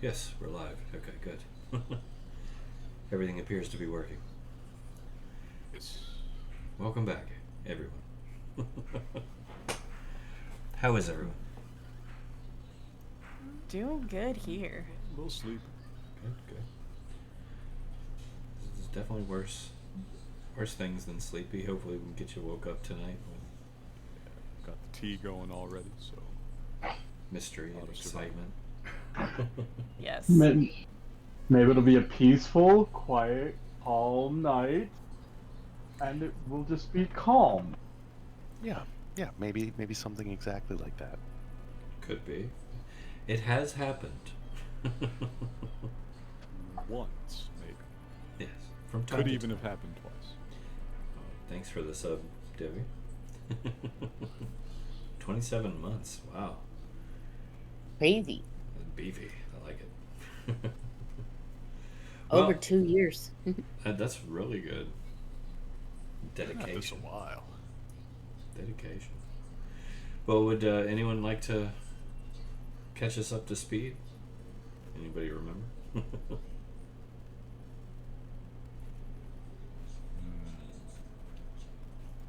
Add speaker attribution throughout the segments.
Speaker 1: Yes, we're live. Okay, good. Everything appears to be working.
Speaker 2: It's
Speaker 1: Welcome back, everyone. How is everyone?
Speaker 3: Doing good here.
Speaker 2: a little sleepy.
Speaker 1: Good, good. This is definitely worse things than sleepy. Hopefully, we can get you woke up tonight with
Speaker 2: Got the tea going already, so
Speaker 1: mystery and
Speaker 2: Auto
Speaker 1: excitement.
Speaker 3: Yes.
Speaker 4: Maybe it'll be a peaceful, quiet, calm night, and it will just be calm.
Speaker 5: Yeah, yeah, maybe something exactly like that.
Speaker 1: Could be. It has happened.
Speaker 2: once maybe.
Speaker 1: Yes, from time
Speaker 2: Could
Speaker 1: to
Speaker 2: even
Speaker 1: time.
Speaker 2: have happened twice.
Speaker 1: Thanks for the sub, Debbie. 27 months. Wow.
Speaker 6: Crazy.
Speaker 1: Beefy. I like it.
Speaker 6: Over
Speaker 1: Well,
Speaker 6: 2 years.
Speaker 1: that's really good.
Speaker 2: This a
Speaker 1: Dedication.
Speaker 2: while.
Speaker 1: Dedication. Well, would anyone like to catch us up to speed? Anybody remember?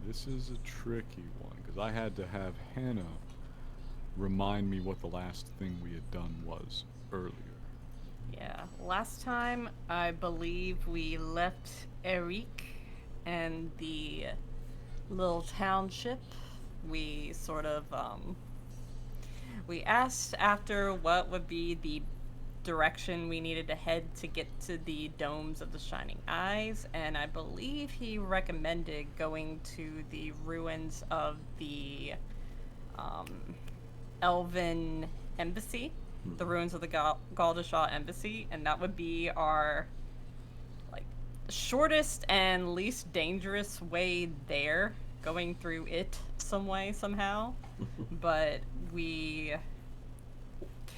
Speaker 2: This is a tricky one because I had to have Hannah remind me what the last thing we had done was earlier.
Speaker 3: Yeah. Last time, I believe we left Eric and the little township. We sort of, we asked after what would be the direction we needed to head to get to the domes of the Shining Eyes, and I believe he recommended going to the ruins of the um, Elven Embassy, the ruins of the Galdashaw Embassy, and that would be our like shortest and least dangerous way there, going through it some way somehow. But we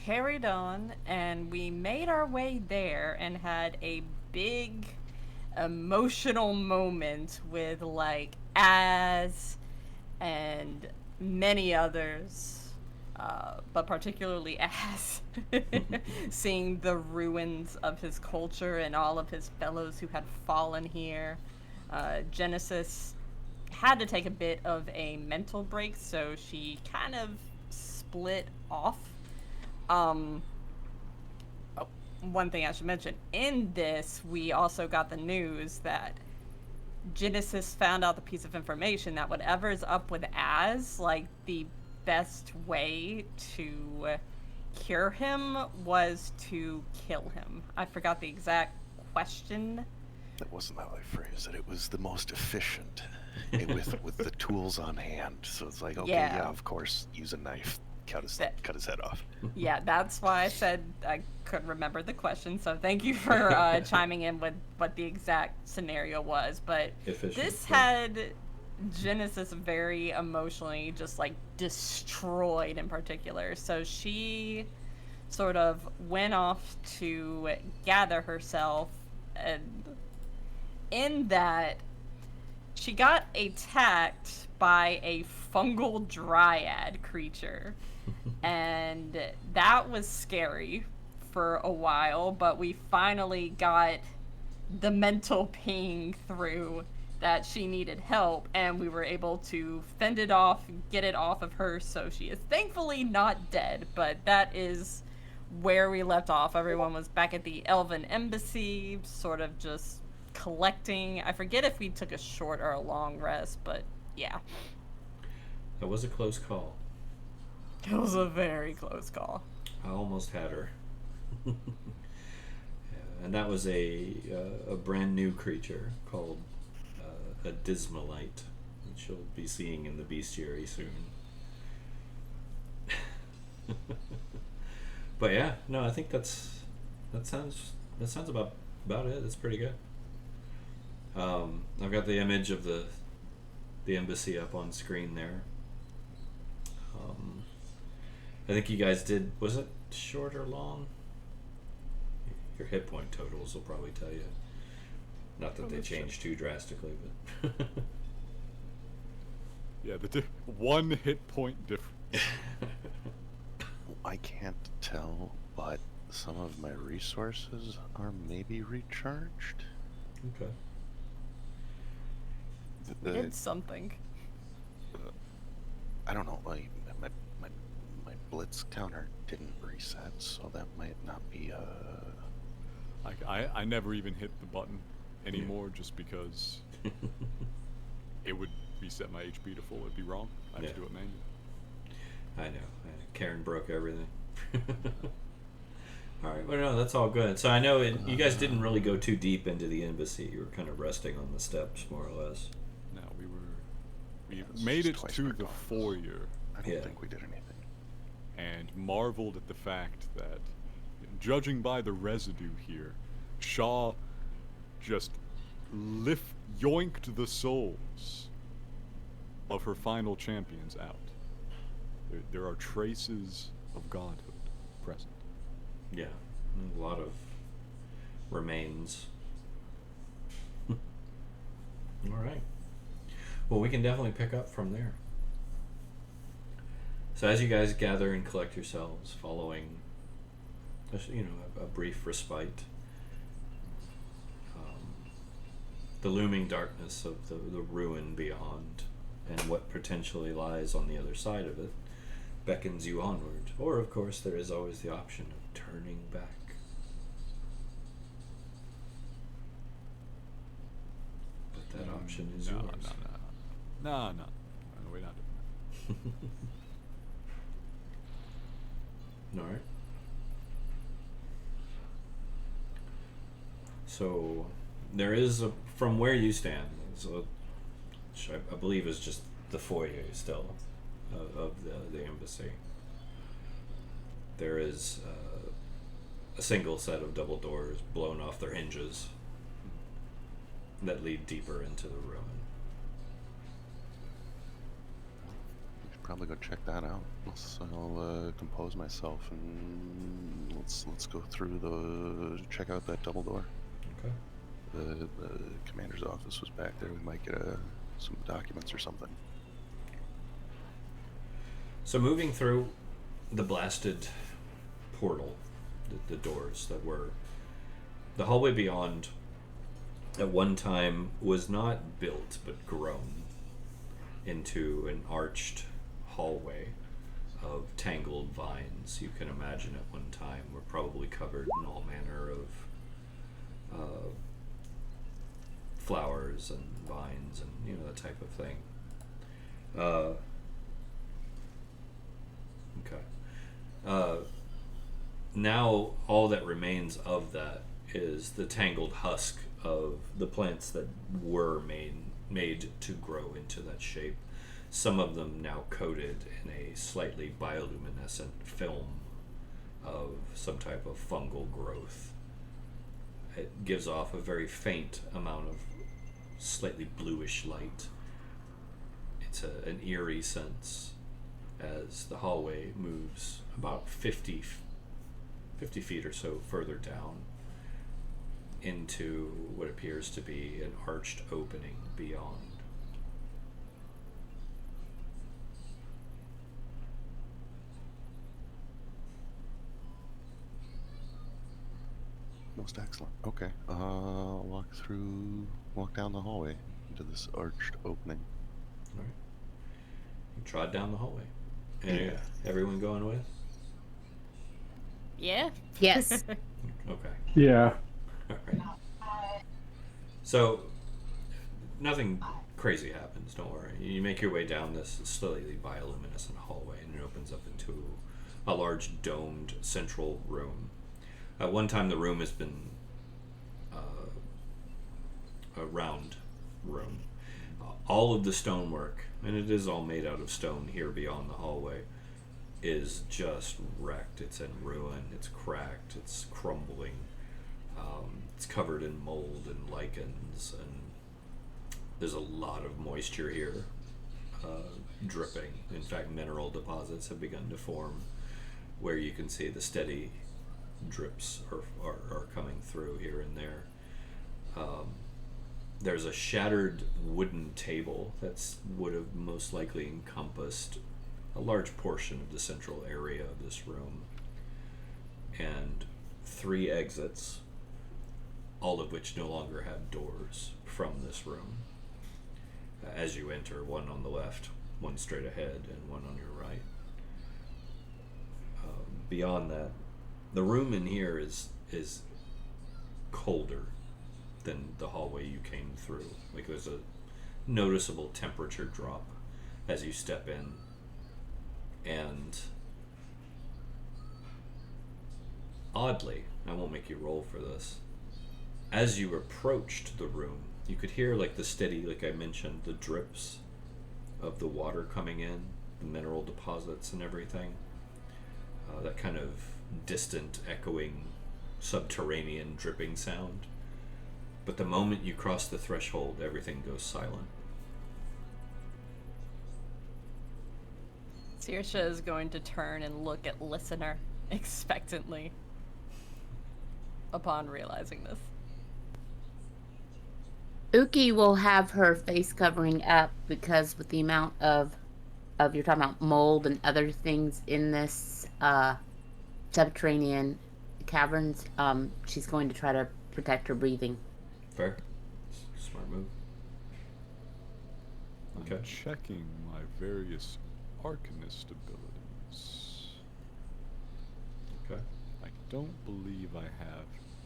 Speaker 3: carried on and we made our way there and had a big emotional moment with like Az and many others, but particularly Az, seeing the ruins of his culture and all of his fellows who had fallen here. Genesis had to take a bit of a mental break, so she kind of split off. Um, oh, one thing I should mention, in this, we also got the news that Genesis found out the piece of information that whatever's up with Az, like, the best way to cure him was to kill him. I forgot the exact question.
Speaker 5: That wasn't how I phrased it. It was the most efficient with the tools on hand. So it's like, okay,
Speaker 3: Yeah.
Speaker 5: yeah, of course, use a knife, cut his head off.
Speaker 3: Yeah, that's why I said I couldn't remember the question. So thank you for chiming in with what the exact scenario was. But
Speaker 1: Efficient,
Speaker 3: this
Speaker 1: yeah.
Speaker 3: had Genesis very emotionally just like destroyed in particular. So she sort of went off to gather herself, and in that she got attacked by a fungal dryad creature. And that was scary for a while, but we finally got the mental ping through that she needed help, and we were able to fend it off, get it off of her, so she is thankfully not dead. But that is where we left off. Everyone was back at the Elven Embassy, sort of just collecting. I forget if we took a short or a long rest, but yeah.
Speaker 1: That was a close call.
Speaker 3: It was a very close call.
Speaker 1: I almost had her. Yeah, and that was a brand new creature called a Dismalite that she'll be seeing in the bestiary soon. But yeah, no, I think that sounds about it. That's pretty good. I've got the image of the embassy up on screen there. I think you guys did. Was it short or long? Your hit point totals will probably tell you. Not that they changed too drastically, but
Speaker 2: Yeah, the one hit point difference.
Speaker 5: I can't tell, but some of my resources are maybe recharged.
Speaker 1: Okay.
Speaker 3: We did something.
Speaker 5: I don't know. My blitz counter didn't reset, so that might not be
Speaker 2: I never even hit the button anymore just because it would reset my HP to full. It'd be wrong. I have to do it manually.
Speaker 1: I know. Cairne broke everything. All right. Well, no, that's all good. So I know you guys didn't really go too deep into the embassy. You were kind of resting on the steps, more or less.
Speaker 2: No, we made it to the foyer.
Speaker 5: I don't think we did anything.
Speaker 2: And marveled at the fact that, judging by the residue here, Shaw just yoinked the souls of her final champions out. There are traces of godhood present.
Speaker 1: Yeah, a lot of remains. All right. Well, we can definitely pick up from there. So as you guys gather and collect yourselves, following, a brief respite, the looming darkness of the ruin beyond, and what potentially lies on the other side of it, beckons you onward. Or, of course, there is always the option of turning back. But that option is yours.
Speaker 2: No, we're not doing that.
Speaker 1: All right. So there is from where you stand, which I believe is just the foyer still of the embassy. There is a single set of double doors blown off their hinges that lead deeper into the ruin.
Speaker 5: Probably go check that out. I'll compose myself and let's go through check out that double door.
Speaker 1: Okay.
Speaker 5: The commander's office was back there. We might get some documents or something.
Speaker 1: So moving through the blasted portal, the doors that were the hallway beyond, at one time was not built but grown into an arched hallway of tangled vines. You can imagine at one time were probably covered in all manner of flowers and vines and that type of thing. Now all that remains of that is the tangled husk of the plants that were made to grow into that shape. Some of them now coated in a slightly bioluminescent film of some type of fungal growth. It gives off a very faint amount of slightly bluish light. It's an eerie sense as the hallway moves about 50 feet or so further down into what appears to be an arched opening beyond.
Speaker 5: Most excellent. Okay. Walk down the hallway into this arched opening.
Speaker 1: All right. You trot down the hallway. And everyone going with?
Speaker 3: Yeah.
Speaker 6: Yes.
Speaker 1: Okay.
Speaker 4: Yeah.
Speaker 1: All right. So, nothing crazy happens, don't worry. You make your way down this slightly bioluminescent hallway, and it opens up into a large domed central room. At one time, the room has been a round room. All of the stonework, and it is all made out of stone here beyond the hallway, is just wrecked. It's in ruin, it's cracked, it's crumbling. It's covered in mold and lichens, and there's a lot of moisture here, dripping. In fact, mineral deposits have begun to form where you can see the steady drips are coming through here and there. There's a shattered wooden table that would have most likely encompassed a large portion of the central area of this room. And 3 exits, all of which no longer have doors from this room. As you enter, one on the left, one straight ahead, and one on your right. Beyond that, the room in here is colder than the hallway you came through. Like, there's a noticeable temperature drop as you step in, and oddly, I won't make you roll for this, as you approached the room, you could hear, like, the steady, like I mentioned, the drips of the water coming in, the mineral deposits and everything. That kind of distant, echoing, subterranean dripping sound. But the moment you cross the threshold, everything goes silent.
Speaker 3: Saoirse is going to turn and look at Listener expectantly upon realizing this.
Speaker 6: Uki will have her face covering up because with the amount of you're talking about mold and other things in this subterranean caverns, she's going to try to protect her breathing.
Speaker 1: Fair. Smart move. Okay.
Speaker 2: I'm checking my various arcanist abilities.
Speaker 1: Okay.
Speaker 2: I don't believe I have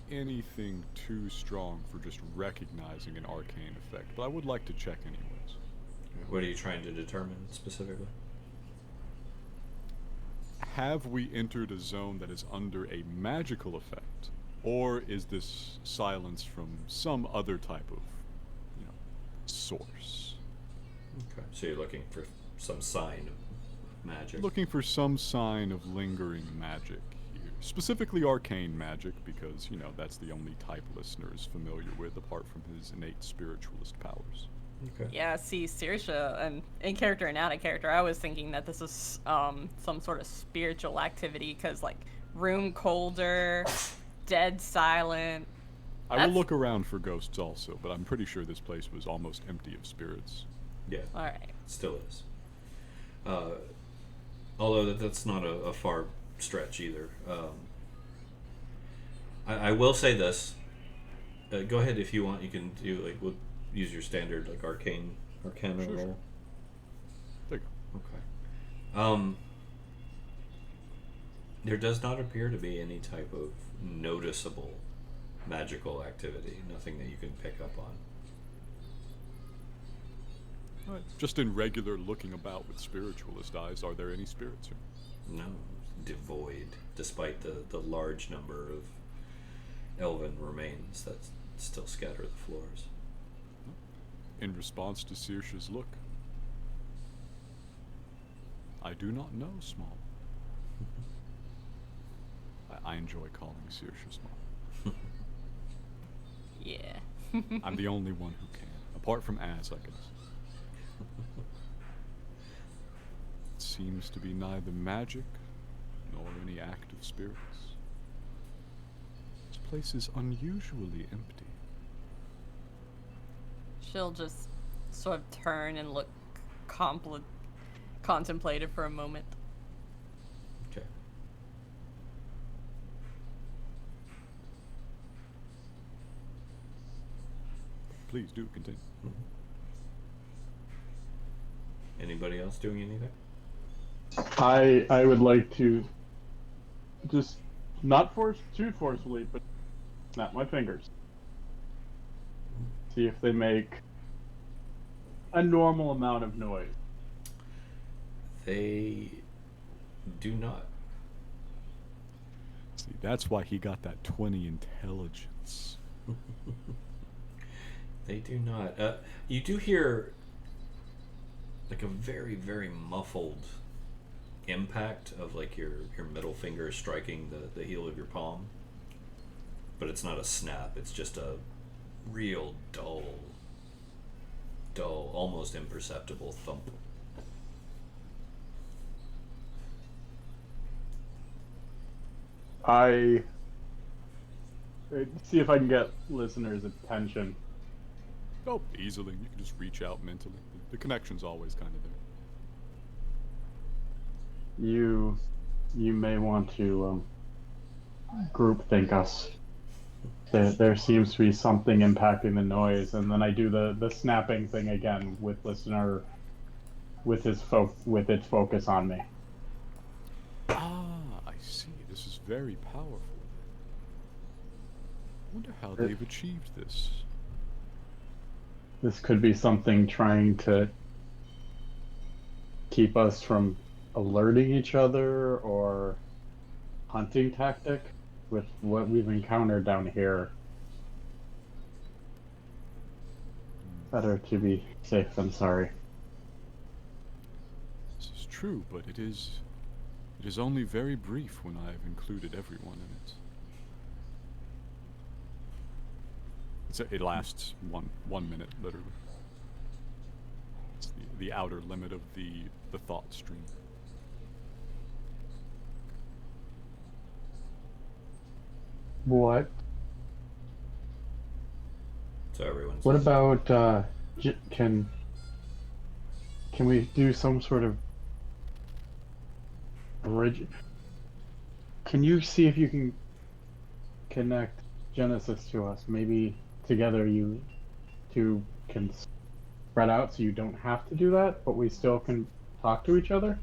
Speaker 2: anything too strong for just recognizing an arcane effect, but I would like to check anyways.
Speaker 1: What are you trying to determine specifically?
Speaker 2: Have we entered a zone that is under a magical effect? Or is this silence from some other type of, source?
Speaker 1: Okay. So you're looking for some sign of magic.
Speaker 2: Looking for some sign of lingering magic here. Specifically arcane magic, because, that's the only type Listener is familiar with, apart from his innate spiritualist powers.
Speaker 1: Okay.
Speaker 3: Yeah, see, Saoirse, and in character and out of character, I was thinking that this is some sort of spiritual activity, because, like, room colder, dead silent.
Speaker 2: I will look around for ghosts also, but I'm pretty sure this place was almost empty of spirits.
Speaker 1: Yeah.
Speaker 3: All right.
Speaker 1: Still is. Although that's not a far stretch either. I will say this. Go ahead if you want. You can do, like, we'll use your standard, like, arcana
Speaker 2: Sure.
Speaker 1: roll.
Speaker 2: There you go.
Speaker 1: Okay. There does not appear to be any type of noticeable magical activity. Nothing that you can pick up on.
Speaker 2: Right. Just in regular looking about with spiritualist eyes, are there any spirits here?
Speaker 1: No, devoid, despite the large number of elven remains that still scatter the floors.
Speaker 2: In response to Saoirse's look, I do not know small. I enjoy calling Saoirse small.
Speaker 3: Yeah.
Speaker 2: I'm the only one who can, apart from Az, I guess. It seems to be neither magic nor any active spirits. This place is unusually empty.
Speaker 3: She'll just sort of turn and look contemplative for a moment.
Speaker 1: Okay.
Speaker 2: Please do continue.
Speaker 1: Anybody else doing anything?
Speaker 4: I would like to just not too forcefully, but snap my fingers. See if they make a normal amount of noise.
Speaker 1: They do not.
Speaker 2: See, that's why he got that 20 intelligence.
Speaker 1: They do not. You do hear, like, a very, very muffled impact of, like, your middle finger striking the heel of your palm. But it's not a snap. It's just a real dull, almost imperceptible thump.
Speaker 4: I see if I can get listeners' attention.
Speaker 2: Oh, easily. You can just reach out mentally. The connection's always kind of there.
Speaker 4: You may want to groupthink us. There seems to be something impacting the noise, and then I do the snapping thing again with listener, with its focus on me.
Speaker 2: Ah, I see. This is very powerful. I wonder how they've achieved this.
Speaker 4: This could be something trying to keep us from alerting each other, or hunting tactic with what we've encountered down here. Better to be safe than sorry.
Speaker 2: This is true, but it is only very brief when I have included everyone in it. It lasts one minute, literally. It's the outer limit of the thought stream.
Speaker 4: What?
Speaker 1: So everyone's.
Speaker 4: What about can we do some sort of bridge? Can you see if you can connect Genesis to us? Maybe together you two can spread out so you don't have to do that, but we still can talk to each other?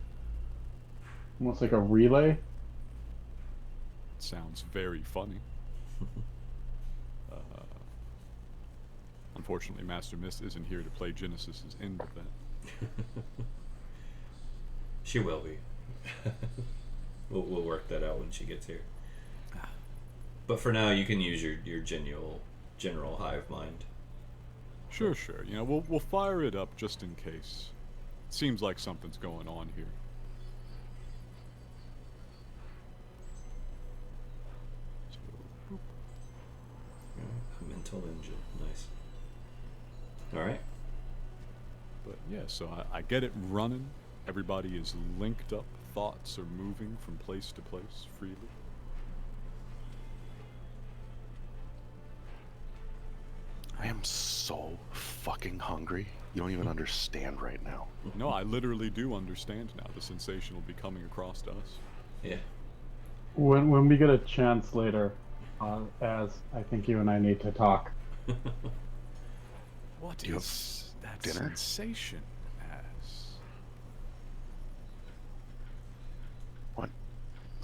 Speaker 4: Almost like a relay?
Speaker 2: It sounds very funny. Unfortunately, Master Mist isn't here to play Genesis's end of that.
Speaker 1: She will be. We'll work that out when she gets here. But for now, you can use your general hive mind.
Speaker 2: Sure. You know, we'll fire it up just in case. It seems like something's going on here. So,
Speaker 1: A mental engine. Nice. Alright.
Speaker 2: but yeah, so I get it running. Everybody is linked up. Thoughts are moving from place to place freely.
Speaker 5: I am so fucking hungry. You don't even understand right now.
Speaker 2: No, I literally do understand now. The sensation will be coming across to us.
Speaker 1: Yeah.
Speaker 4: When we get a chance later, as I think you and I need to talk.
Speaker 2: What
Speaker 5: Do you have
Speaker 2: is that
Speaker 5: dinner?
Speaker 2: sensation as?
Speaker 5: What?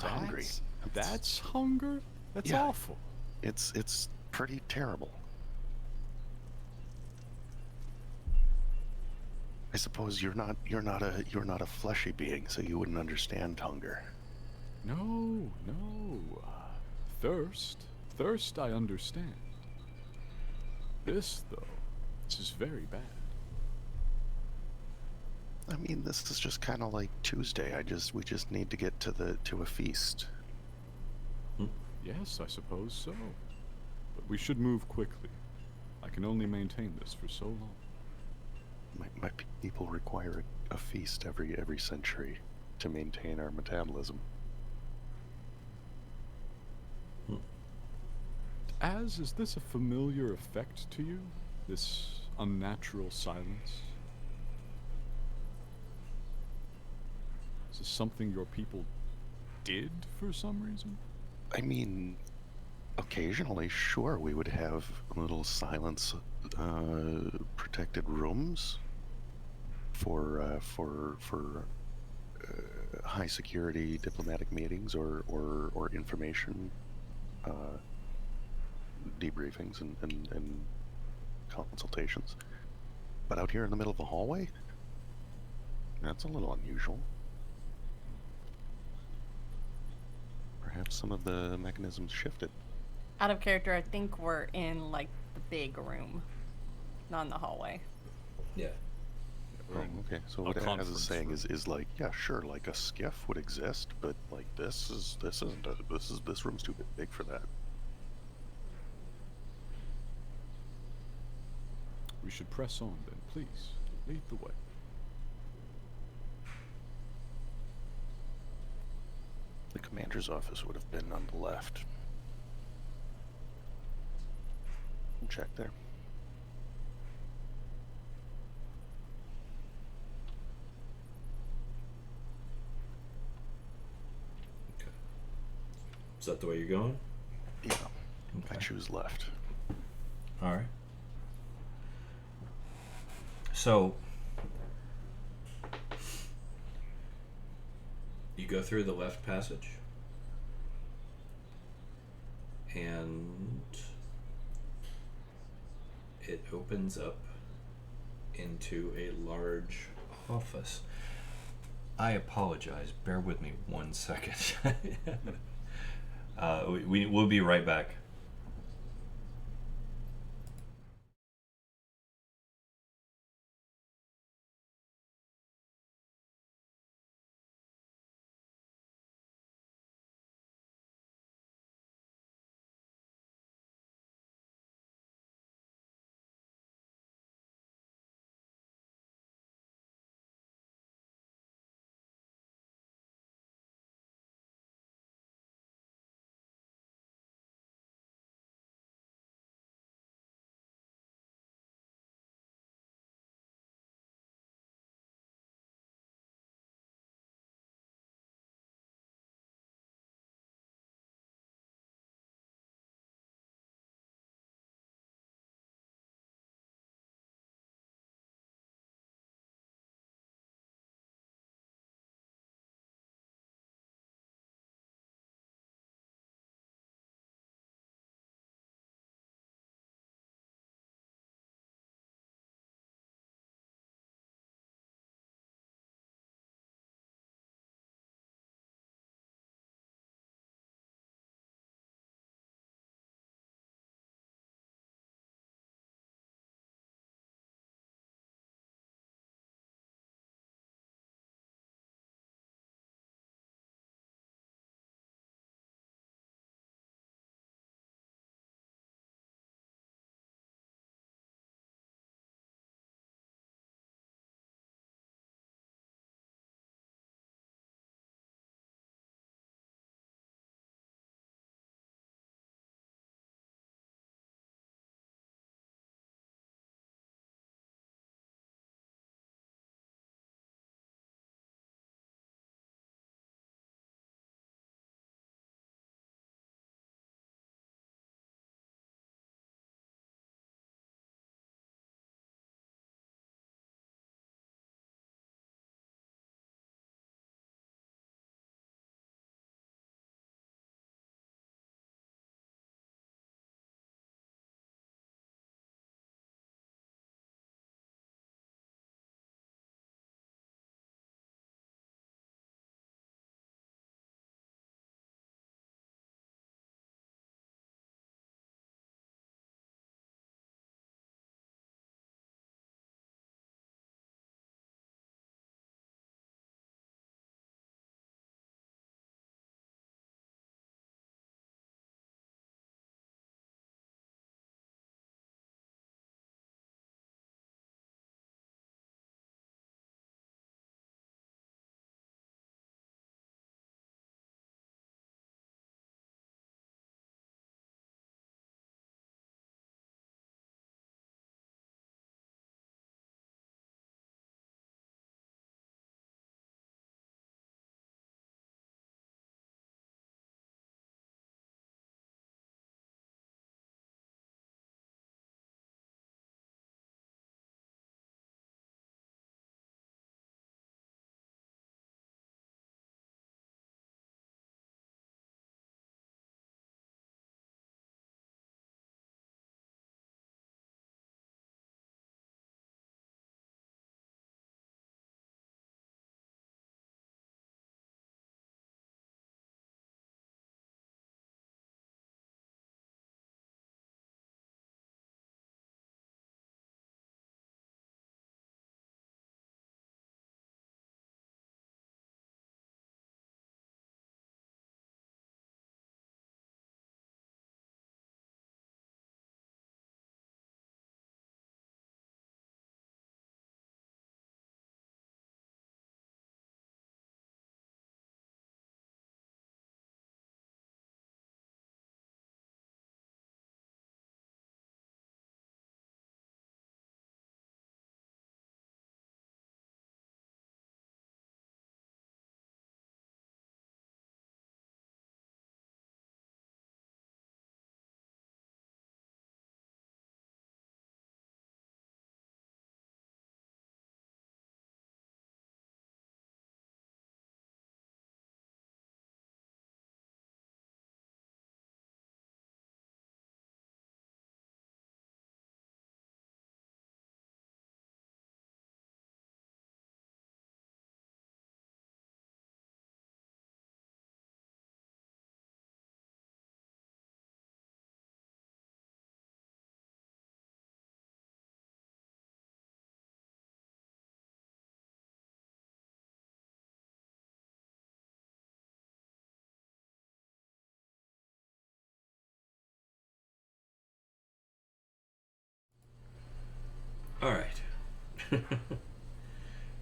Speaker 5: I'm hungry.
Speaker 2: That's hunger? That's
Speaker 5: Yeah.
Speaker 2: awful.
Speaker 5: It's pretty terrible. I suppose you're not a fleshy being, so you wouldn't understand hunger.
Speaker 2: No. Thirst I understand. This, though, this is very bad.
Speaker 5: I mean, this is just kind of like Tuesday. We just need to get to a feast.
Speaker 2: Yes, I suppose so. But we should move quickly. I can only maintain this for so long.
Speaker 5: My people require a feast every century to maintain our metabolism.
Speaker 2: Is this a familiar effect to you? This unnatural silence? Is this something your people did for some reason?
Speaker 5: I mean, occasionally, sure, we would have little silence protected rooms for high security diplomatic meetings or information debriefings and consultations. But out here in the middle of the hallway, that's a little unusual. Perhaps some of the mechanisms shifted.
Speaker 3: Out of character, I think we're in like the big room, not in the hallway.
Speaker 1: Yeah.
Speaker 5: Oh, okay. So what Az is saying is like, yeah, sure, like a skiff would exist, but like this room's too big for that.
Speaker 2: We should press on then, please. Lead the way.
Speaker 5: The commander's office would have been on the left. Check there.
Speaker 1: that the way you're going?
Speaker 5: Yeah. I
Speaker 1: Okay.
Speaker 5: choose left.
Speaker 1: All right. So you go through the left passage, and it opens up into a large office. I apologize. Bear with me 1 second. We'll be right back.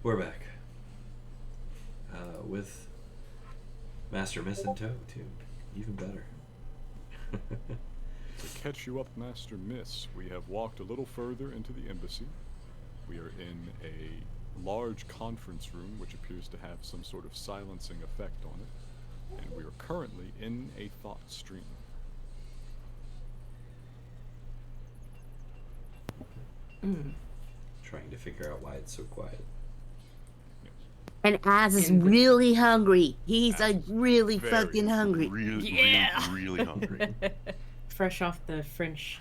Speaker 1: We're back. With Master Miss in tow, too. Even better.
Speaker 2: To catch you up, Master Miss, we have walked a little further into the embassy. We are in a large conference room which appears to have some sort of silencing effect on it, and we are currently in a thought stream.
Speaker 1: Trying to figure out why it's so quiet.
Speaker 6: And Az is really hungry. He's
Speaker 2: Az
Speaker 6: like really
Speaker 2: very
Speaker 6: fucking hungry.
Speaker 5: Really hungry.
Speaker 7: Fresh off the French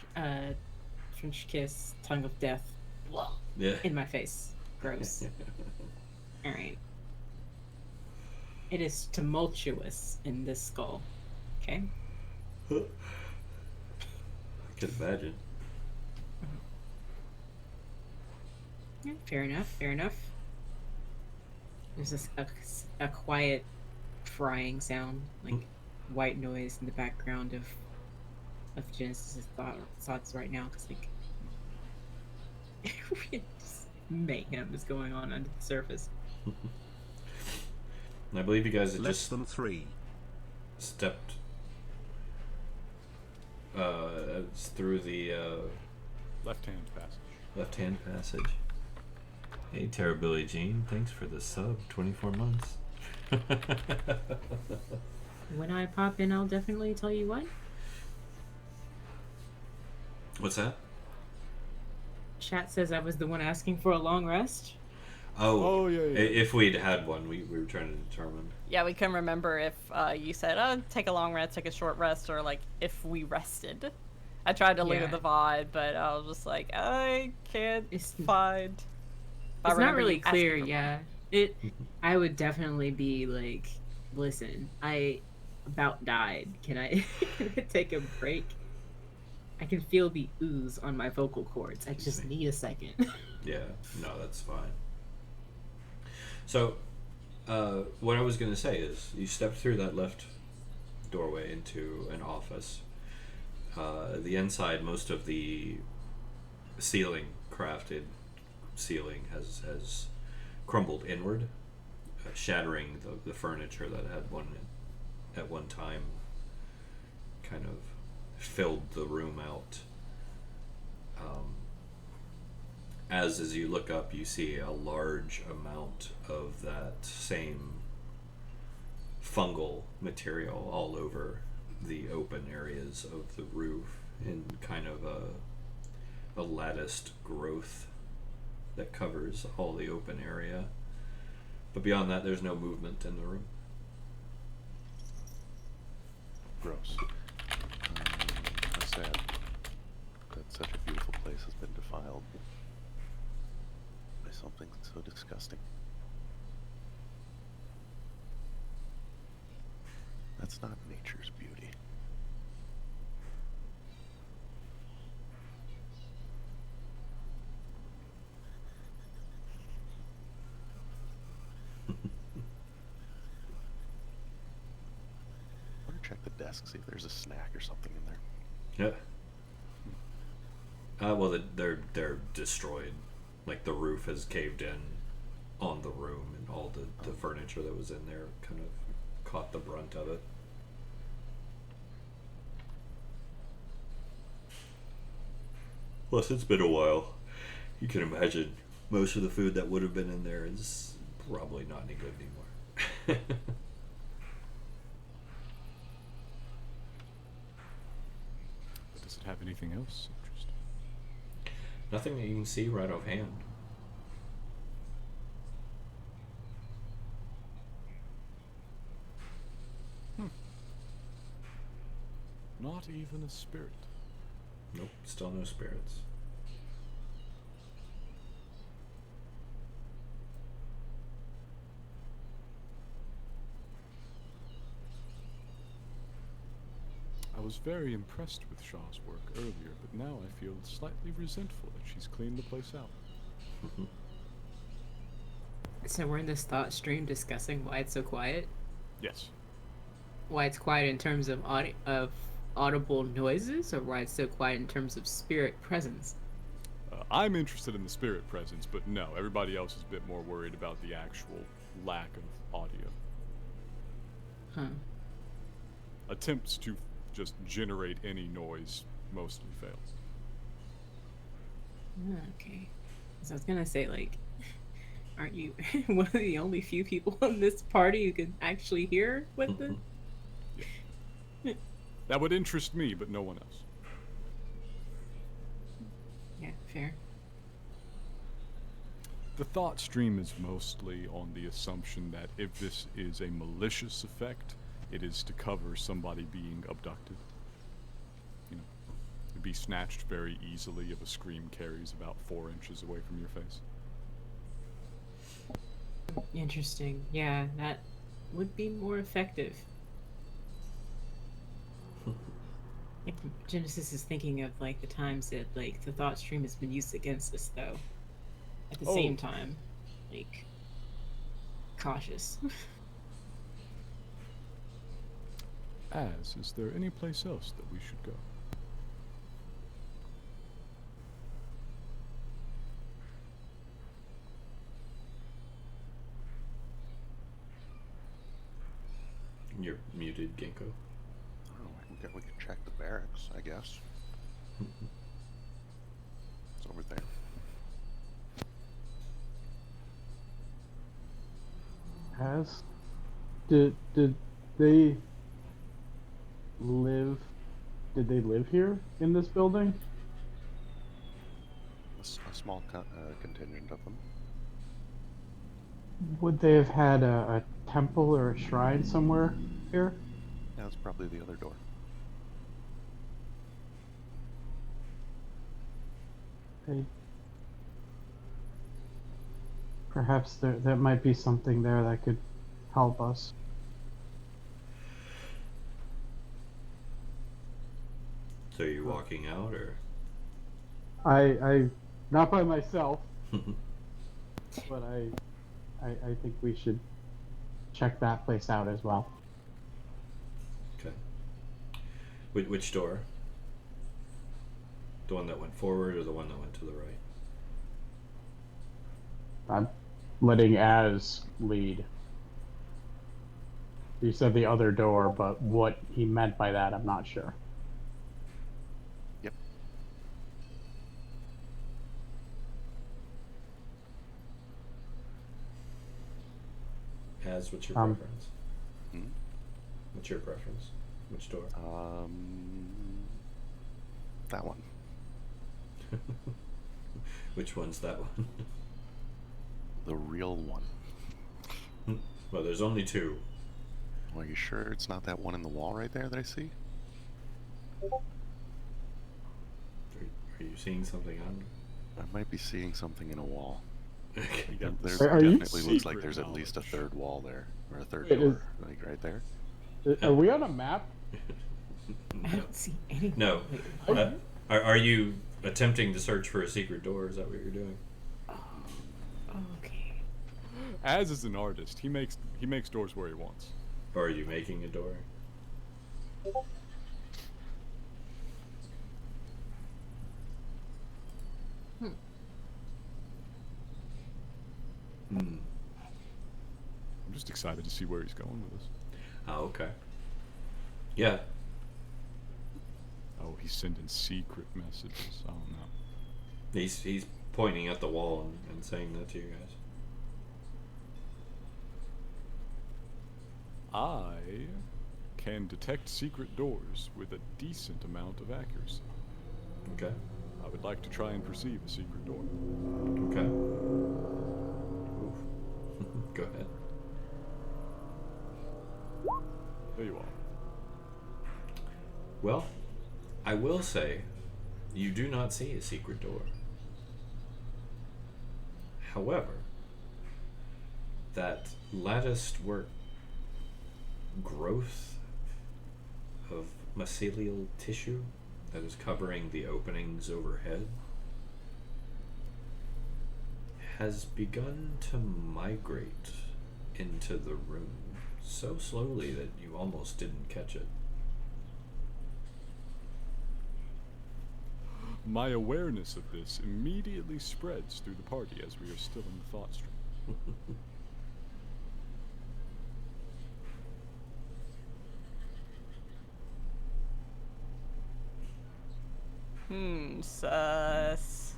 Speaker 7: kiss, tongue of death
Speaker 1: Yeah.
Speaker 7: in my face. Gross. All right. It is tumultuous in this skull. Okay.
Speaker 1: I can imagine.
Speaker 7: Yeah, fair enough. Fair enough. There's this a quiet frying sound, like white noise in the background of Genesis's thoughts right now, because like just mayhem is going on under the surface.
Speaker 1: And I believe you guys had
Speaker 8: Less
Speaker 1: just
Speaker 8: than 3.
Speaker 1: stepped through the
Speaker 2: Left-hand passage.
Speaker 1: left-hand passage. Hey, Terribility Jean, thanks for the sub. 24 months.
Speaker 7: When I pop in, I'll definitely tell you what.
Speaker 1: What's that?
Speaker 7: Chat says I was the one asking for a long rest.
Speaker 2: Oh, yeah.
Speaker 1: If we'd had one, we were trying to determine.
Speaker 3: Yeah, we couldn't remember if you said, oh, take a long rest, take a short rest, or like if we rested. I tried to leave
Speaker 7: Yeah.
Speaker 3: the vibe, but I was just like, I can't find.
Speaker 7: It's not really clear, yeah. I would definitely be like, listen, I about died. Can I take a break? I can feel the ooze on my vocal cords. I just need a second.
Speaker 1: Yeah, no, that's fine. So, what I was going to say is, you stepped through that left doorway into an office. The inside, most of the ceiling, crafted ceiling, has crumbled inward, shattering the furniture that had at one time kind of filled the room out. As you look up, you see a large amount of that same fungal material all over the open areas of the roof in kind of a latticed growth that covers all the open area. But beyond that, there's no movement in the room.
Speaker 5: Gross. How sad that such a beautiful place has been defiled by something so disgusting. That's not nature's beauty. I want to check the desk, see if there's a snack or something in there.
Speaker 1: Yeah. Well, they're destroyed. Like the roof has caved in on the room, and all the furniture that was in there kind of caught the brunt of it. Plus, it's been a while. You can imagine most of the food that would have been in there is probably not any good anymore.
Speaker 2: But does it have anything else interesting?
Speaker 1: Nothing that you can see right offhand.
Speaker 2: Not even a spirit.
Speaker 1: Nope, still no spirits.
Speaker 2: I was very impressed with Shaw's work earlier, but now I feel slightly resentful that she's cleaned the place out.
Speaker 7: So we're in this thought stream discussing why it's so quiet.
Speaker 2: Yes.
Speaker 7: Why it's quiet in terms of audible noises, or why it's so quiet in terms of spirit presence.
Speaker 2: I'm interested in the spirit presence, but no, everybody else is a bit more worried about the actual lack of audio.
Speaker 7: Huh.
Speaker 2: Attempts to just generate any noise mostly fails.
Speaker 7: Okay. So I was gonna say, like, aren't you one of the only few people in this party who can actually hear what the...
Speaker 2: Yeah. That would interest me, but no one else.
Speaker 7: Yeah, fair.
Speaker 2: The thought stream is mostly on the assumption that if this is a malicious effect, it is to cover somebody being abducted. You know, it'd be snatched very easily if a scream carries about 4 inches away from your face.
Speaker 7: Interesting. Yeah, that would be more effective. Like, Genesis is thinking of like the times that like the thought stream has been used against us, though. At the same time, like, cautious.
Speaker 2: Is there any place else that we should go?
Speaker 1: You're muted, Ghinkgo.
Speaker 5: Oh, we can check the barracks, I guess. It's over there.
Speaker 4: Did they live? Did they live here in this building?
Speaker 5: A small contingent of them.
Speaker 4: Would they have had a temple or a shrine somewhere here?
Speaker 5: Yeah, that's probably the other door.
Speaker 4: Perhaps there might be something there that could help us.
Speaker 1: So are you walking out, or?
Speaker 4: I not by myself, but I think we should check that place out as well.
Speaker 1: Okay. Which door? The one that went forward, or the one that went to the right?
Speaker 4: I'm letting Az lead. He said the other door, but what he meant by that, I'm not sure.
Speaker 5: Yep.
Speaker 1: Az, what's your preference?
Speaker 5: Hmm?
Speaker 1: What's your preference? Which door?
Speaker 5: That one.
Speaker 1: Which one's that one?
Speaker 5: The real one.
Speaker 1: Well, there's only two.
Speaker 5: Are you sure it's not that one in the wall right there that I see?
Speaker 1: Are you seeing something on?
Speaker 5: I might be seeing something in a wall.
Speaker 1: Okay.
Speaker 5: There
Speaker 4: Are you-
Speaker 5: definitely looks like there's at least a third wall there, or a third
Speaker 4: Wait,
Speaker 5: door, like right there.
Speaker 4: Are we on a map?
Speaker 7: I don't see anything.
Speaker 1: No.
Speaker 7: Wait, what?
Speaker 1: Are you attempting to search for a secret door? Is that what you're doing?
Speaker 7: Okay.
Speaker 2: Az is an artist. He makes doors where he wants.
Speaker 1: Or are you making a door? Hmm.
Speaker 2: I'm just excited to see where he's going with this.
Speaker 1: Oh, okay. Yeah.
Speaker 2: Oh, he's sending secret messages. I don't know.
Speaker 1: He's pointing at the wall and saying that to you guys.
Speaker 2: I can detect secret doors with a decent amount of accuracy.
Speaker 1: Okay.
Speaker 2: I would like to try and perceive a secret door.
Speaker 1: Okay. Oof. Go ahead.
Speaker 2: There you are.
Speaker 1: Well, I will say, you do not see a secret door. However, that latticed work growth of mycelial tissue that is covering the openings overhead has begun to migrate into the room so slowly that you almost didn't catch it.
Speaker 2: my awareness of this immediately spreads through the party as we are still in the thought stream.
Speaker 3: Sus.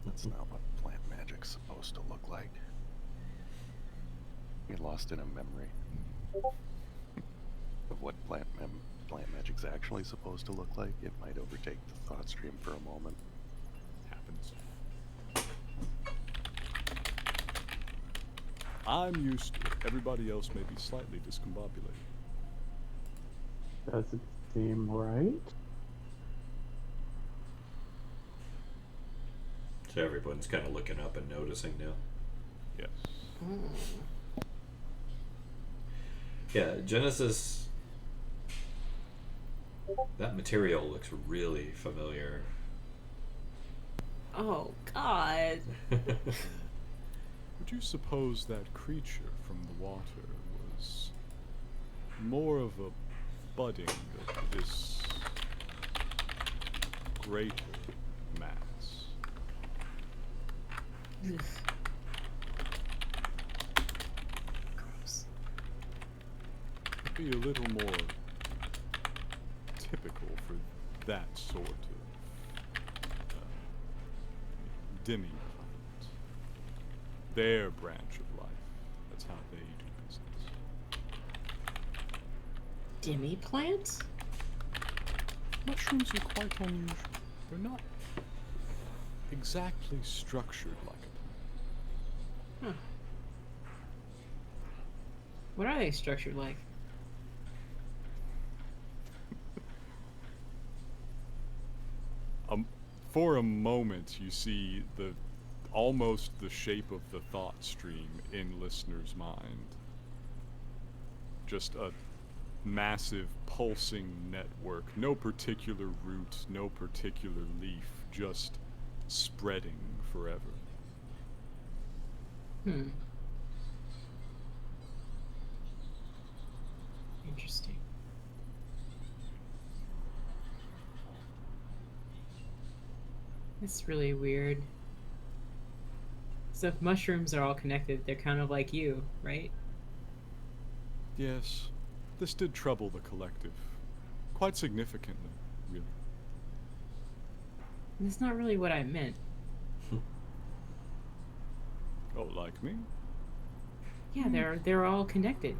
Speaker 5: That's not what plant magic's supposed to look like. Get lost in a memory of what plant magic's actually supposed to look like. It might overtake the thought stream for a moment.
Speaker 2: Happens. I'm used to it. Everybody else may be slightly discombobulated.
Speaker 4: Does it seem right?
Speaker 1: So everyone's kind of looking up and noticing now.
Speaker 2: Yes.
Speaker 1: Yeah, Genesis. That material looks really familiar.
Speaker 7: Oh, God.
Speaker 2: Would you suppose that creature from the water was more of a budding of this greater mass?
Speaker 7: Gross.
Speaker 2: Be a little more typical for that sort of demi-planet. Their branch of life. That's how they do business.
Speaker 7: Demi-plant?
Speaker 2: Mushrooms are quite unusual. They're not exactly structured like a plant.
Speaker 7: Huh. What are they structured like?
Speaker 2: For a moment, you see almost the shape of the thought stream in listener's mind. Just a massive pulsing network, no particular root, no particular leaf, just spreading forever.
Speaker 7: Interesting. It's really weird. So if mushrooms are all connected, they're kind of like you, right?
Speaker 2: Yes, this did trouble the collective. Quite significantly, really.
Speaker 7: That's not really what I meant.
Speaker 2: Oh, like me?
Speaker 7: Yeah, they're all connected.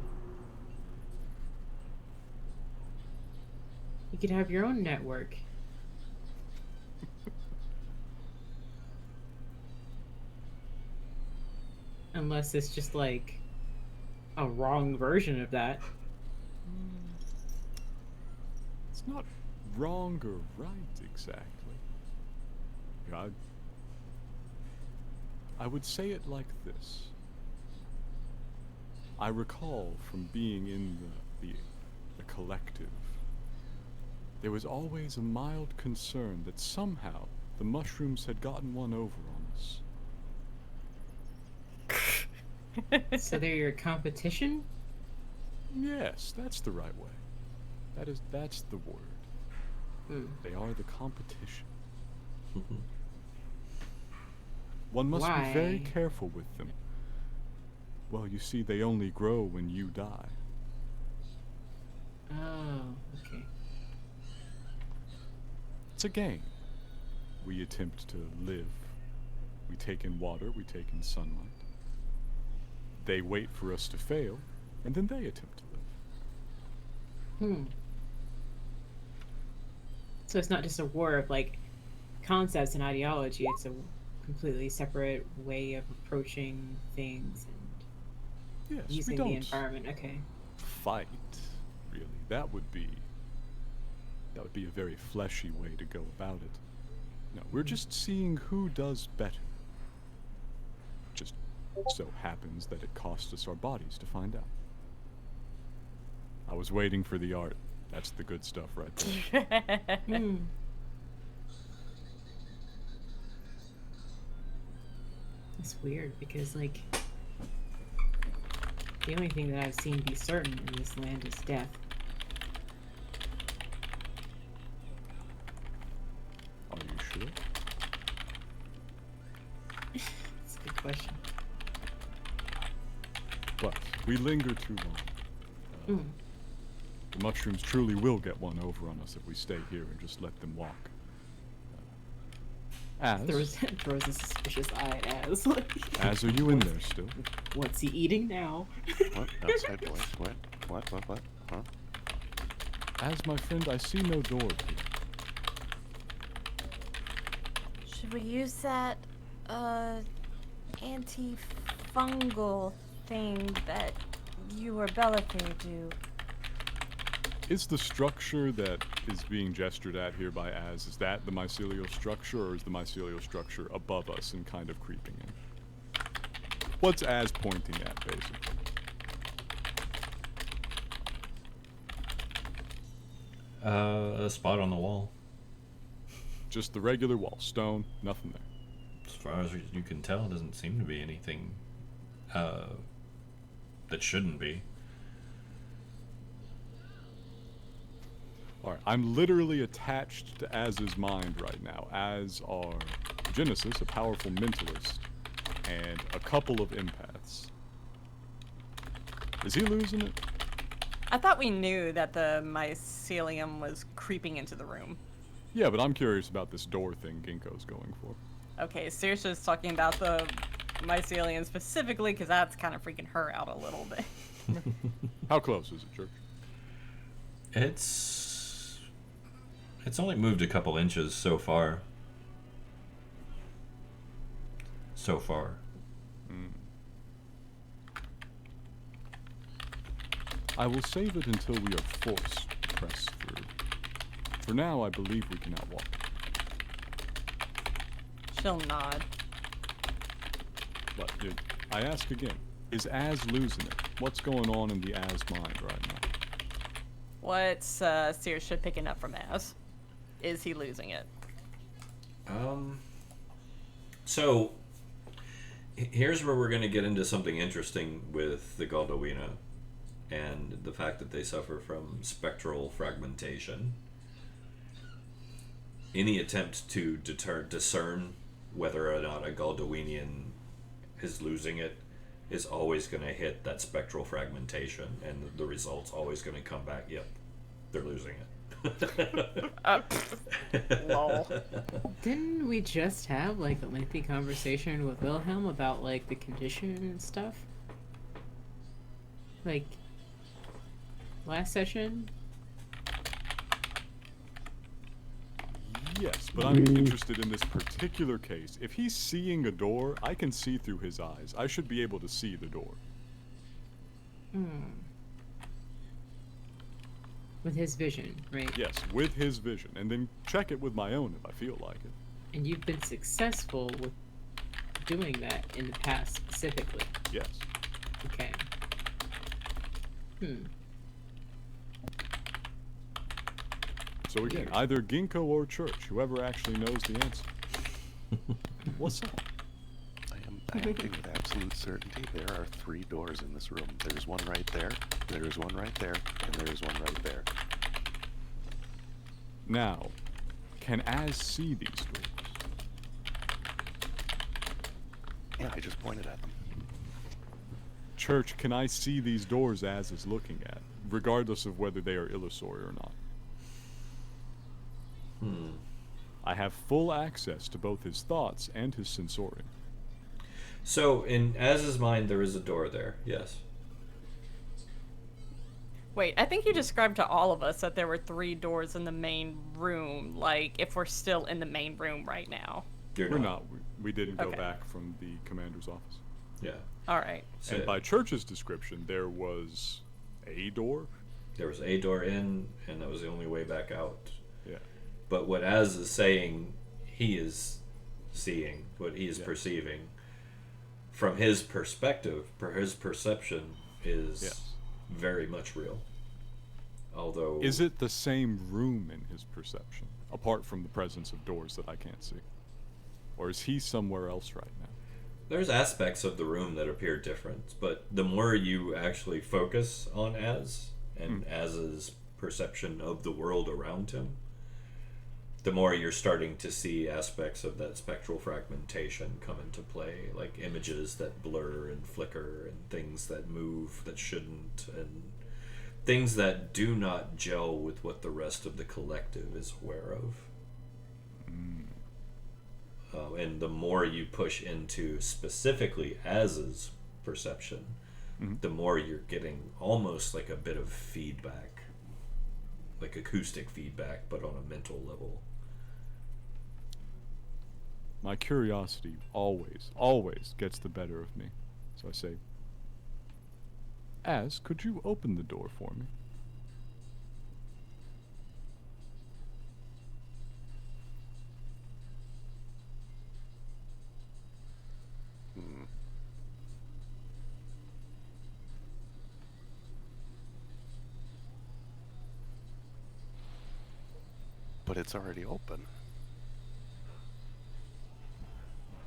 Speaker 7: You could have your own network. Unless it's just like a wrong version of that.
Speaker 2: It's not wrong or right exactly. I would say it like this. I recall from being in the collective, there was always a mild concern that somehow the mushrooms had gotten one over on us.
Speaker 7: So they're your competition?
Speaker 2: Yes, that's the right way. That's the word. They are the competition. One must be very
Speaker 7: Why?
Speaker 2: careful with them. Well, you see, they only grow when you die.
Speaker 7: Oh, okay.
Speaker 2: It's a game. We attempt to live. We take in water, we take in sunlight. They wait for us to fail, and then they attempt to live.
Speaker 7: So it's not just a war of like concepts and ideology, it's a completely separate way of approaching things and
Speaker 2: Yes,
Speaker 7: using
Speaker 2: we
Speaker 7: the
Speaker 2: don't
Speaker 7: environment. Okay.
Speaker 2: fight, really. That would be a very fleshy way to go about it. No, we're just seeing who does better. Just so happens that it costs us our bodies to find out. I was waiting for the art. That's the good stuff right there.
Speaker 7: It's weird because like the only thing that I've seen be certain in this land is death.
Speaker 2: Are you
Speaker 7: question.
Speaker 2: But we linger too long. The mushrooms truly will get one over on us if we stay here and just let them walk.
Speaker 7: Throws a suspicious eye at Az.
Speaker 2: As are you in there still?
Speaker 7: What's he eating now?
Speaker 5: What? Outside voice? What? Huh?
Speaker 2: As my friend, I see no door here.
Speaker 3: Should we use that antifungal thing that you or Belethir do?
Speaker 2: Is the structure that is being gestured at here by Az, is that the mycelial structure, or is the mycelial structure above us and kind of creeping in? What's Az pointing at, basically?
Speaker 1: A spot on the wall.
Speaker 2: Just the regular wall, stone, nothing there.
Speaker 1: As far as you can tell, it doesn't seem to be anything that shouldn't be.
Speaker 2: Alright, I'm literally attached to Az's mind right now, as are Genesis, a powerful mentalist, and a couple of empaths. Is he losing it?
Speaker 3: I thought we knew that the mycelium was creeping into the room.
Speaker 2: Yeah, but I'm curious about this door thing Ghinkgo's going for.
Speaker 3: Okay, Saoirse's talking about the mycelium specifically because that's kind of freaking her out a little bit.
Speaker 2: How close is it, Church?
Speaker 1: It's only moved a couple inches so far.
Speaker 2: I will save it until we are forced to press through. For now, I believe we can outwalk it.
Speaker 3: She'll nod.
Speaker 2: But I ask again, is Az losing it? What's going on in the Az mind right now?
Speaker 3: What's Saoirse picking up from Az? Is he losing it?
Speaker 1: So here's where we're going to get into something interesting with the Galdowina and the fact that they suffer from spectral fragmentation. Any attempt to discern whether or not a Galdowinian is losing it is always going to hit that spectral fragmentation, and the result's always going to come back, yep, they're losing it.
Speaker 3: Lol.
Speaker 7: Didn't we just have like a lengthy conversation with Wilhelm about like the condition and stuff? Like last session?
Speaker 2: Yes, but I'm interested in this particular case. If he's seeing a door, I can see through his eyes. I should be able to see the door.
Speaker 7: With his vision, right?
Speaker 2: Yes, with his vision. And then check it with my own if I feel like it.
Speaker 7: And you've been successful with doing that in the past specifically.
Speaker 2: Yes.
Speaker 7: Okay.
Speaker 2: So again, either Ghinkgo or Church, whoever actually knows the answer. What's up?
Speaker 5: I am acting with absolute certainty. There are 3 doors in this room. There's one right there, there's one right there, and there's one right there.
Speaker 2: Now, can Az see these doors?
Speaker 5: Yeah, I just pointed at them.
Speaker 2: Church, can I see these doors Az is looking at, regardless of whether they are illusory or not? I have full access to both his thoughts and his sensorium.
Speaker 1: So, in Az's mind, there is a door there, yes.
Speaker 3: Wait, I think you described to all of us that there were 3 doors in the main room, like, if we're still in the main room right now.
Speaker 1: We're
Speaker 2: not. We didn't go
Speaker 3: Okay.
Speaker 2: back from the commander's office.
Speaker 1: Yeah.
Speaker 3: Alright.
Speaker 1: So
Speaker 2: And by Church's description, there was a door.
Speaker 1: there was a door in, and that was the only way back out.
Speaker 2: Yeah.
Speaker 1: But what Az is saying, he is seeing, what he is
Speaker 2: Yeah.
Speaker 1: perceiving, from his perspective, his perception is
Speaker 2: Yes.
Speaker 1: very much real. Although...
Speaker 2: Is it the same room in his perception, apart from the presence of doors that I can't see? Or is he somewhere else right now?
Speaker 1: There's aspects of the room that appear different, but the more you actually focus on Az, and Az's perception of the world around him, the more you're starting to see aspects of that spectral fragmentation come into play, like images that blur and flicker and things that move that shouldn't, and things that do not gel with what the rest of the collective is aware of. And the more you push into specifically Az's perception, the more you're getting almost like a bit of feedback, like acoustic feedback, but on a mental level.
Speaker 2: My curiosity always gets the better of me. So I say, Az, could you open the door for me?
Speaker 5: But it's already open.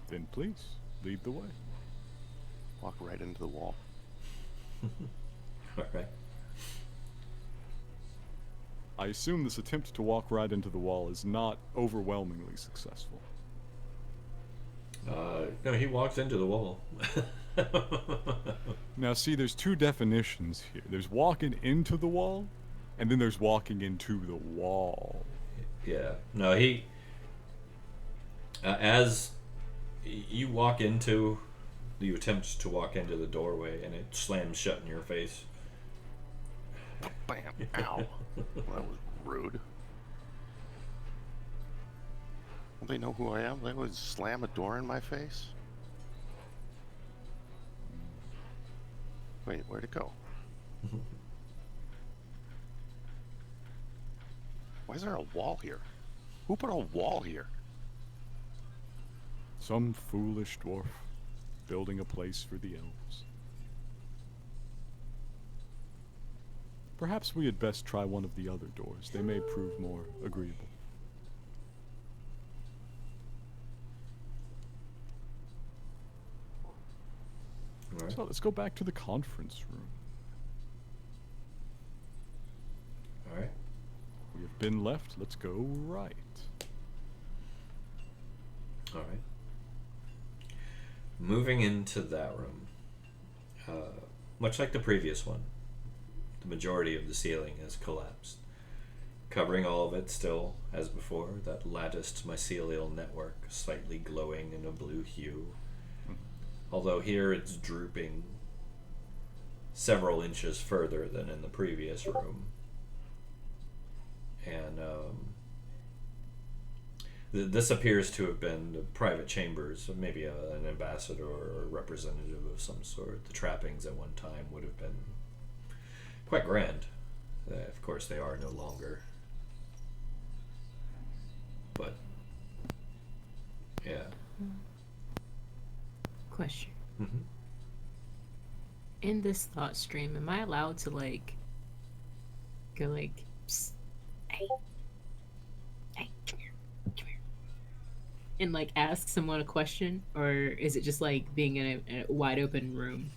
Speaker 2: Then please, lead the way.
Speaker 5: Walk right into the wall.
Speaker 1: Alright.
Speaker 2: I assume this attempt to walk right into the wall is not overwhelmingly successful.
Speaker 1: No, he walks into the wall.
Speaker 2: Now see, there's two definitions here. There's walking into the wall, and then there's walking into the wall.
Speaker 1: Yeah. No, he... as you walk into... You attempt to walk into the doorway, and it slams shut in your face.
Speaker 5: Bam! Ow! Well, that was rude. Well, they know who I am. They would slam a door in my face. Wait, where'd it go? Why is there a wall here? Who put a wall here?
Speaker 2: Some foolish dwarf building a place for the elves. Perhaps we had best try one of the other doors. They may prove more agreeable.
Speaker 1: All right.
Speaker 2: So let's go back to the conference room.
Speaker 1: All right.
Speaker 2: We have been left. Let's go right.
Speaker 1: All right. Moving into that room, much like the previous one, the majority of the ceiling has collapsed. Covering all of it still, as before, that latticed mycelial network, slightly glowing in a blue hue. Although here it's drooping several inches further than in the previous room. And this appears to have been the private chambers, maybe an ambassador or a representative of some sort. The trappings at one time would have been quite grand. Of course, they are no longer. But, yeah.
Speaker 7: Question.
Speaker 1: Mm-hmm.
Speaker 7: In this thought stream, am I allowed to, like, go, like, psst, hey, come here, and, like, ask someone a question? Or is it just, like, being in a wide open room?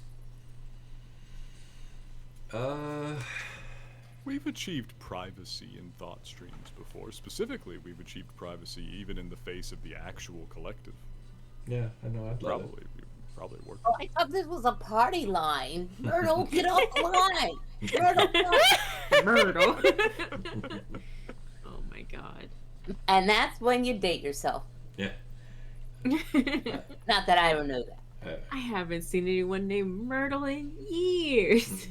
Speaker 2: We've achieved privacy in thought streams before. Specifically, we've achieved privacy even in the face of the actual collective.
Speaker 1: Yeah, I know, I'd love it.
Speaker 2: Probably worked.
Speaker 6: Oh, I thought this was a party line. Myrtle, get off the line. Myrtle.
Speaker 7: Oh my god.
Speaker 6: And that's when you date yourself.
Speaker 1: Yeah.
Speaker 6: Not that I don't know that.
Speaker 7: I haven't seen anyone named Myrtle in years.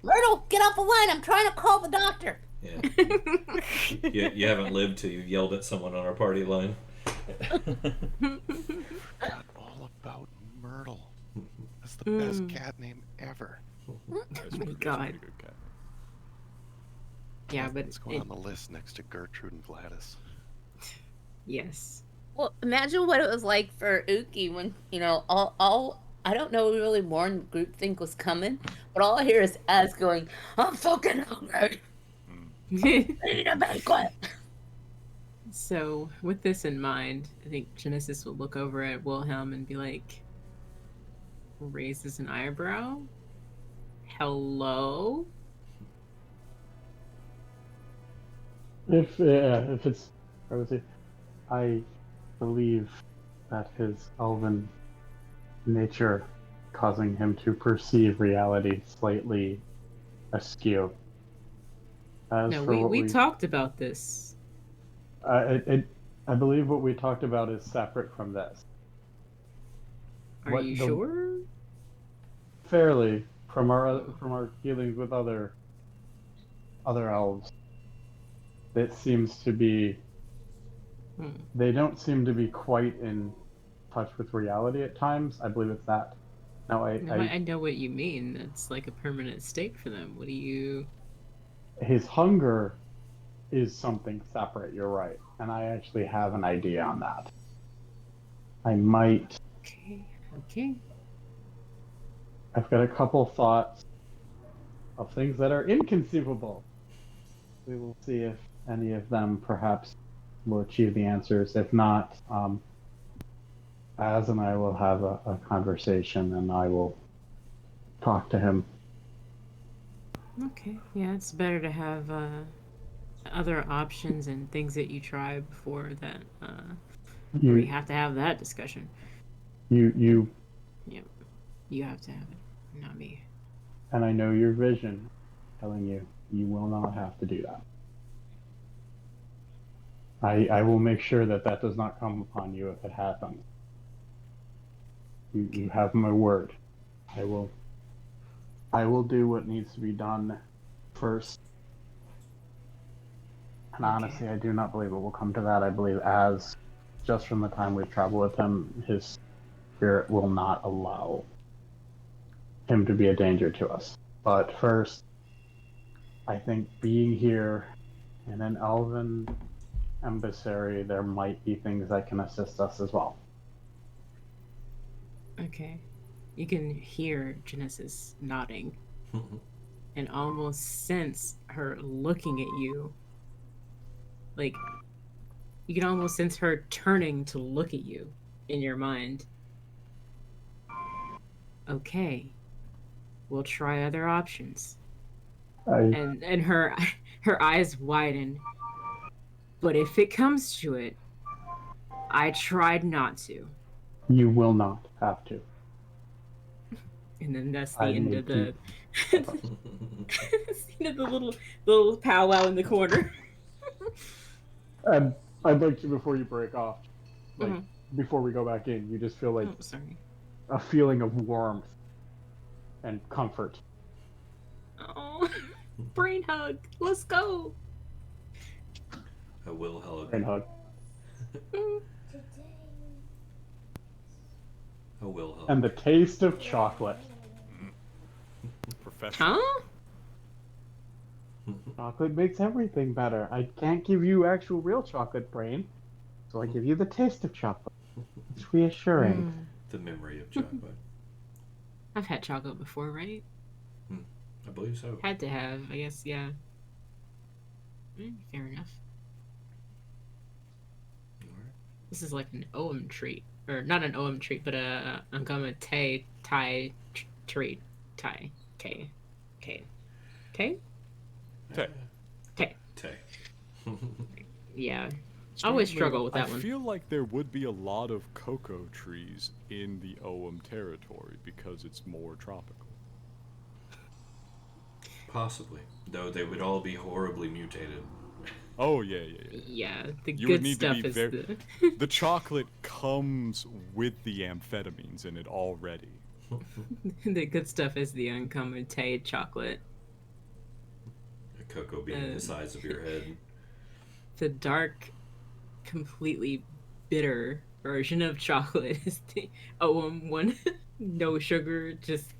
Speaker 6: Myrtle, get off the line. I'm trying to call the doctor.
Speaker 1: Yeah. You haven't lived till you've yelled at someone on our party line.
Speaker 5: Forgot all about Myrtle. That's the best cat name ever.
Speaker 7: Oh my god.
Speaker 2: Good cat.
Speaker 7: Yeah, but
Speaker 5: It's going on the list next to Gertrude and Gladys.
Speaker 7: yes.
Speaker 6: Well, imagine what it was like for Uki when, you know, all I don't know really more than groupthink was coming, but all I hear is Az going, I'm fucking hungry. I need a banquet.
Speaker 7: So, with this in mind, I think Genesis will look over at Wilhelm and be like, raises an eyebrow? Hello?
Speaker 4: If it's, I would say, I believe that his elven nature causing him to perceive reality slightly askew. As
Speaker 7: No,
Speaker 4: for what
Speaker 7: we talked about this.
Speaker 4: I believe what we talked about is separate from this.
Speaker 7: Are you sure?
Speaker 4: Fairly from our dealings with other elves, it seems to be they don't seem to be quite in touch with reality at times. I believe it's that. Now
Speaker 7: I know what you mean. It's like a permanent state for them. What do you?
Speaker 4: His hunger is something separate. You're right, and I actually have an idea on that. I might.
Speaker 7: Okay.
Speaker 4: I've got a couple thoughts of things that are inconceivable. We will see if any of them perhaps will achieve the answers. If not, Az and I will have a conversation and I will talk to him.
Speaker 7: Okay. Yeah, it's better to have other options and things that you try before that we have to have that discussion.
Speaker 4: You
Speaker 7: Yep. You have to have it, not me.
Speaker 4: And I know your vision telling you will not have to do that. I will make sure that does not come upon you if it happens. You have my word. I will do what needs to be done first. And honestly, I do not believe it will come to that. I believe as just from the time we've traveled with him, his spirit will not allow him to be a danger to us. But first, I think being here in an elven emissary, there might be things that can assist us as well.
Speaker 7: Okay. You can hear Genesis nodding and almost sense her looking at you. Like, you can almost sense her turning to look at you in your mind. Okay. We'll try other options. And her eyes widen. But if it comes to it, I tried not to.
Speaker 4: You will not have to.
Speaker 7: And then that's the end of the the little powwow in the corner.
Speaker 4: And I'd like to, before you break off, before we go back in, you just feel like a feeling of warmth and comfort.
Speaker 7: Oh, brain hug. Let's go.
Speaker 1: A Wilhelm.
Speaker 4: Brain hug.
Speaker 1: A Wilhelm.
Speaker 4: And the taste of chocolate.
Speaker 2: Professional.
Speaker 7: Huh?
Speaker 4: Chocolate makes everything better. I can't give you actual real chocolate, Brain, so I give you the taste of chocolate. It's reassuring.
Speaker 1: The memory of chocolate.
Speaker 7: I've had chocolate before, right?
Speaker 1: I believe so.
Speaker 7: Had to have, I guess, yeah. Fair enough. This is like an OM treat. Or not an OM treat, but a uncommon Thai treat. Thai. K. Yeah. I always struggle with that one.
Speaker 2: I feel like there would be a lot of cocoa trees in the Ogham territory because it's more tropical.
Speaker 1: Possibly. Though they would all be horribly mutated.
Speaker 2: Oh, yeah.
Speaker 7: Yeah, the
Speaker 2: you
Speaker 7: good
Speaker 2: would need
Speaker 7: stuff
Speaker 2: to be
Speaker 7: is
Speaker 2: the chocolate comes with the amphetamines in it already.
Speaker 7: the good stuff is the uncommon Thai chocolate.
Speaker 1: A cocoa bean the size of your head.
Speaker 7: The dark, completely bitter version of chocolate is the OM one. No sugar, just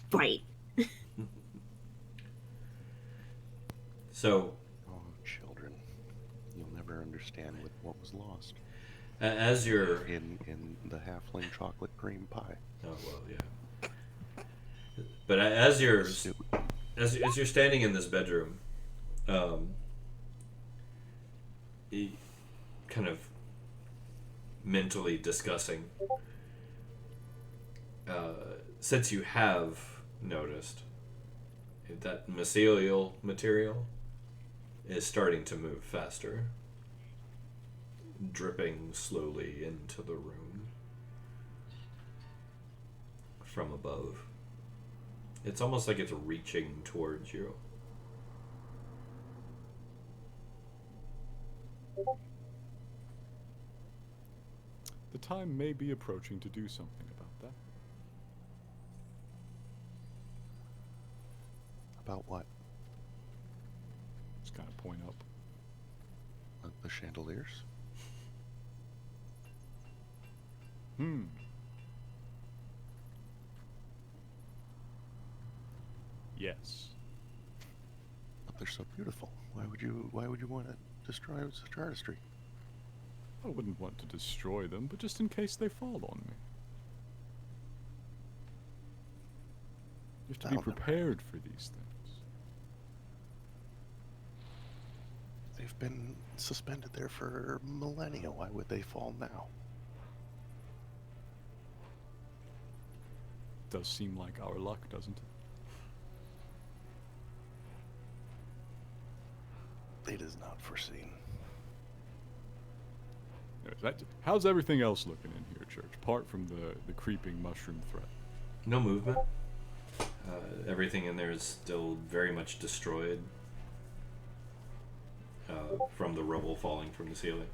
Speaker 7: bite.
Speaker 1: So,
Speaker 5: children, you'll never understand what was lost.
Speaker 1: As you're
Speaker 5: in the halfling chocolate cream pie.
Speaker 1: Oh well, yeah. But as you're standing in this bedroom, kind of mentally discussing, since you have noticed that mycelial material is starting to move faster, dripping slowly into the room from above. It's almost like it's reaching towards you.
Speaker 2: The time may be approaching to do something about that.
Speaker 5: About what?
Speaker 2: Just kind of point up.
Speaker 5: The chandeliers?
Speaker 2: Yes.
Speaker 5: But they're so beautiful. Why would you want to destroy such artistry?
Speaker 2: I wouldn't want to destroy them, but just in case they fall on me. You have to be
Speaker 5: That'll never
Speaker 2: prepared for these things.
Speaker 5: They've been suspended there for millennia. Why would they fall now?
Speaker 2: Does seem like our luck, doesn't it?
Speaker 5: It is not foreseen.
Speaker 2: Anyways, how's everything else looking in here, Church? Apart from the creeping mushroom threat.
Speaker 1: No movement. Everything in there is still very much destroyed from the rubble falling from the ceiling.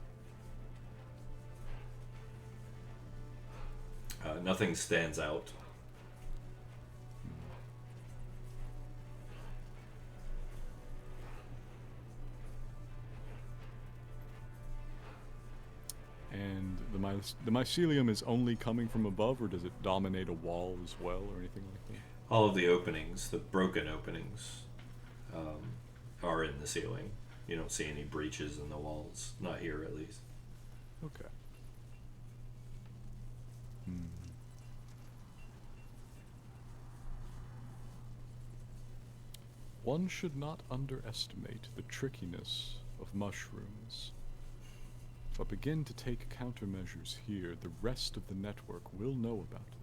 Speaker 1: Nothing stands out.
Speaker 2: And the mycelium is only coming from above, or does it dominate a wall as well, or anything like that?
Speaker 1: All of the openings, the broken openings, are in the ceiling. You don't see any breaches in the walls. Not here, at least.
Speaker 2: Okay. One should not underestimate the trickiness of mushrooms. If I begin to take countermeasures here, the rest of the network will know about it.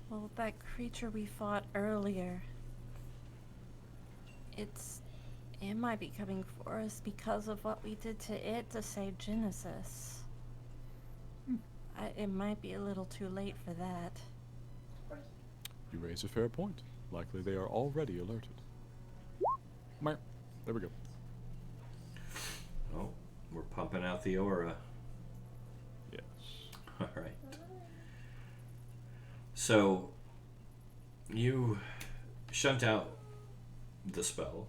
Speaker 3: Well, that creature we fought earlier, it might be coming for us because of what we did to it to save Genesis. It might be a little too late for that.
Speaker 2: You raise a fair point. Likely they are already alerted. There we go.
Speaker 1: Oh, we're pumping out the aura.
Speaker 2: Yes.
Speaker 1: Alright. So, you shunt out the spell.